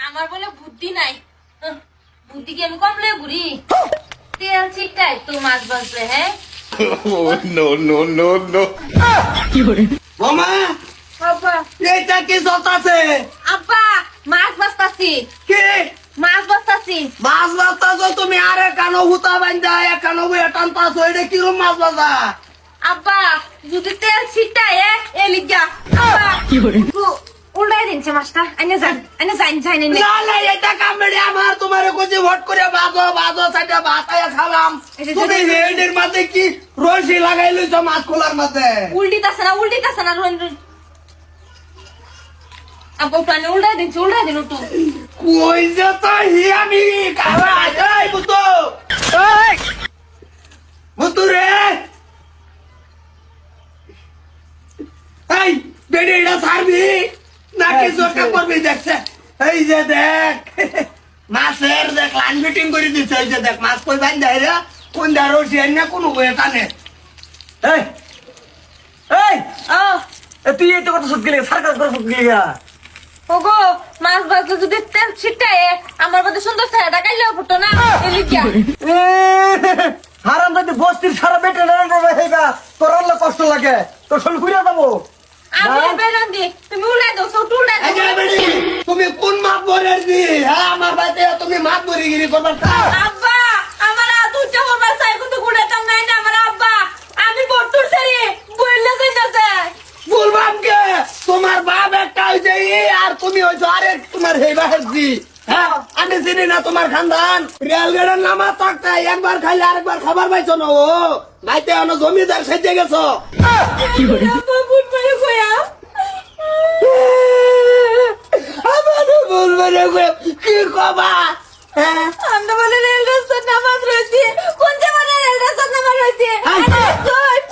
আমার বলে বুদ্ধি নাই। বুদ্ধি কি আমি কমলে ঘুরি? তেল ছিটাই তো মাছ বাজবে। হ্যাঁ Oh, no, no, no, no. বোমা আব্বা, এইটা কি চলতেছে? আব্বা মাছ বাজতাছি, কি মাছ বাজতাছি। মাছ বাজতাছ তুমি? আরে কানো হুতা বান্ধা একানো টানতাছ, এটা কিরম মাছ বাজা? আব্বা যদি তেল ছিটাই এ লিগা আব্বা উল্টাই দিনছে মাছটা। এনে যান যাই নাই। না না, এটা কামড়ে আমার তোমারে কইছি ভট করে বাজো বাজো সাইডে বাতায়া খালাম। তুমি হেডের মধ্যে কি রশি লাগাই লইছো মাছ খোলার মধ্যে? উল্টিতাছে না আব্বা উল্টাই দিন একটু। কই যে তো হিয়ামি কালা যাই বুতো। এই বুতো রে, এই বেড়িটা ছাড়বি নাকি চোখে পড়বি? দেখছে এই যে দেখ মাছের দেখ লাইন মিটিং করে দিচ্ছে। এই যে দেখ মাছ কই বান যায় রে, কোন দারো সিয়ান না কোন বয়ে কানে। এই এই ও তুই এই তো কত সুদ গেলি, সার্কাস করে সুদ গেলি। ওগো মাছ বাজলে যদি তেল ছিটাই আমার মধ্যে সুন্দর ছায়াটা কাইলেও ফুটো না। এ লিগা হারাম যদি বস্তির সারা বেটে হেগা তোর আল্লাহ কষ্ট লাগে, তোর শরীর ঘুরে যাবো। আমি বেরান দি তুমি উল্টাই দাও, সব উল্টাই দাও। তুমি কোন মাপ ভরে দি? হ্যাঁ আমার বাড়িতে তুমি মাপ ভরে গিরি করবার। আব্বা আমার দুটো মোবাইল চাই কিন্তু গুড়াতাম নাই না আমার আব্বা। আমি বটুর সারি বইলা যাইতাছে। বলবাম কে তোমার বাপ একটা হইছে আর তুমি হইছো আরেক তোমার হেবা হেজি। হ্যাঁ আমি চিনি না তোমার খানদান। রেলগাড়ির নামা তাকতা একবার খাইলে আরেকবার খাবার পাইছো না। ও ভাইতে অন জমিদার সেজে গেছো। আব্বা বুট মারে কইয়া আমাদের বলবে রে কি কবা? হ্যাঁ আমরা বলে রেল রাস্তার নামাজ রয়েছে। কোন জায়গায় রেল রাস্তার নামাজ রয়েছে?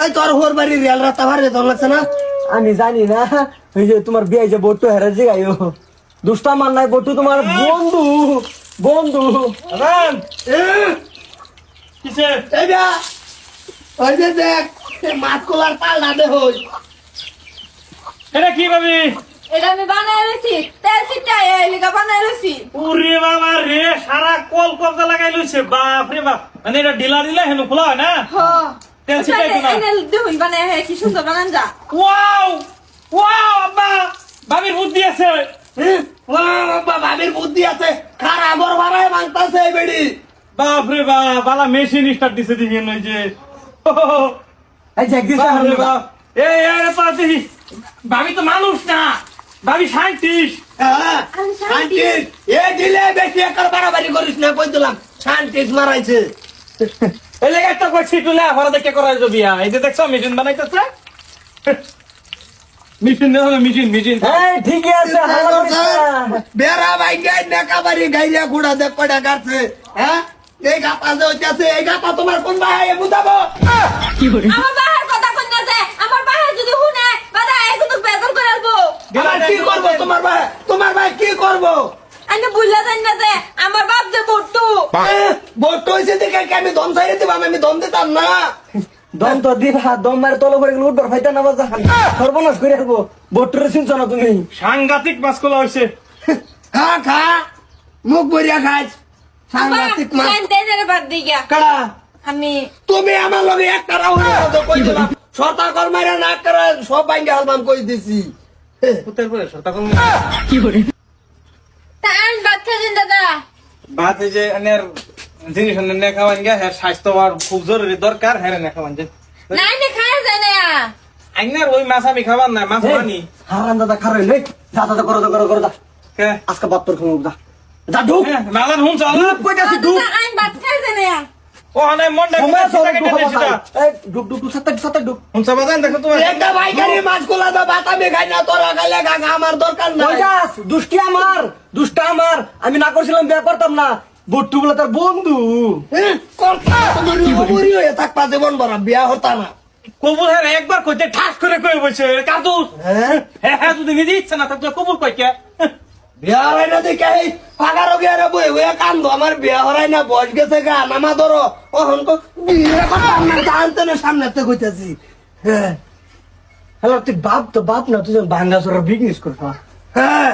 এই তোর হোর বাড়ি রেল রাস্তা ভারে তোর লাগছে না? আমি জানি না। ওই যে তোমার বিয়ে যে বট্টু হেরে যে গাইও দুষ্টা মান নাই, বট্টু তোমার বন্ধু বন্ধু। কিসে? এইটা ওই যে দেখ মাছ কোলার পাল না দে হই। এটা কি ভাবি? এটা আমি বানাই লইছি, তেল ছিটাই এই লিগা বানাই লইছি। উরে বাবা রে, সারা কল কবজা লাগাই লইছে। বাপ রে বাপ, মানে এটা ঢিলা দিলে হেন খোলা হয় না? তেল ছিটাই তো না। এনে দুই বানাই হে কি সুন্দর বানান যা। ওয়াও ওয়াও, আব্বা ভাবির বুদ্ধি আছে। ভাবির বুদ্ধি আছে, খারা বর বাড়ায় ভাঙতাছে এই বেড়ি। বাপ রে বাপ, বালা মেশিন স্টার্ট দিছে দেখি ওই যে। এই জগদীশ বাপ রে বাপ, এই এই পাতি ভাবি তো মানুষ না, ভাবি সাইন্টিস্ট। শান্তিস এ দিলে বেশি একর বাড়াবাড়ি করিস না, কই দিলাম শান্তিস মারাইছে। এই লেগে একটা কইছি তুলে ঘরে দেখে করাই যাবি। এই যে দেখছো মেশিন বানাইতেছে। মেশিন না মেশিন মেশিন। এই ঠিকই আছে, বেড়া ভাই গাই দেখা বাড়ি গাইয়া গুড়া দেখ কয়টা গাছে। হ্যাঁ এই গাপা যে হইতাছে, এই গাপা তোমার কোন ভাই বুঝাবো? আমার বাহার কথা কই না যে আমার বাহার যদি শুনে বাদা এই কিন্তু বেদল করে আলবো। কি করবো তোমার ভাই কি করবো? আইনে বুইলা যাই না যে আমার বাপ যে বট্টু। বট্টু হয়েছে দেখে কি আমি দম চাইরে দিবাম? আমি দম দিতাম না। দম তো দিবা, দম মারে তলো করে গেলে উঠবার ফাইতা না বাজা সর্বনাশ করে আসবো। বট্টুরে চিনছ না তুমি? সাংঘাতিক মাছ খোলা হয়েছে। খা খা মুখ ভরিয়া খাইছ সাংঘাতিক মাছ। দেনের বাদ দিয়া কাড়া আমি তুমি আমার লগে একটা রাউন্ড কই দিলাম, সরতাকল মাইরা না করে সব বাইঙ্গা হালবাম কই দিছি। কোথায় করে তখন টান বাচ্চা দিন দাদা। ভাত এই যে এনের জিনিস এনে খাওয়ান গে, হ্যাঁ স্বাস্থ্য আর খুব জরুরি দরকার, হ্যাঁ না খাওয়ান যে। নাই নে খায় যায় না। আইনার ওই মাছ আমি খাবার না, মাছ মানি। হারান দাদা খারাই লে যা দাদা করো দা কে আজকে বাত তোর খামু দা যা ঢুক। মালান হুন চল কইতাছি ঢুক। আইন বাদ খায় যায় না। ও নাই মন্ডা এই ঢুক ঢুক ঢুক সাথে ঢুক। হুন সাবাদান দেখো তোমার একটা ভাইকারি মাছ গুলা দাও, ভাত আমি খাই না, তোরা খাইলে কাকা আমার দরকার নাই। দুষ্টা আমার আমি না করছিলাম বিয়ে করতাম না। বট্টু বলে তার বন্ধু কথা তোমার বুড়ি হয়ে থাকবা জীবন ভরা বিয়া হতা না। কবুল হ্যাঁ একবার কইতে ঠাস করে কই বসে কাদু। হ্যাঁ হ্যাঁ হ্যাঁ যদি নিজে ইচ্ছা না থাকলে কবুল কই কে বিয়া হয় না দেখে এই ফাঁকার গিয়ে বই হয়ে কান্দো। আমার বিয়া হরাই না, বয়স গেছে গা নামা ধরো ওহন তো বিয়ে করতাম না, জানতে না সামনে কইতাছি। হ্যাঁ হ্যালো তুই বাপ তো বাপ না, তুই বাঙ্গা বিজনেস করবা। হ্যাঁ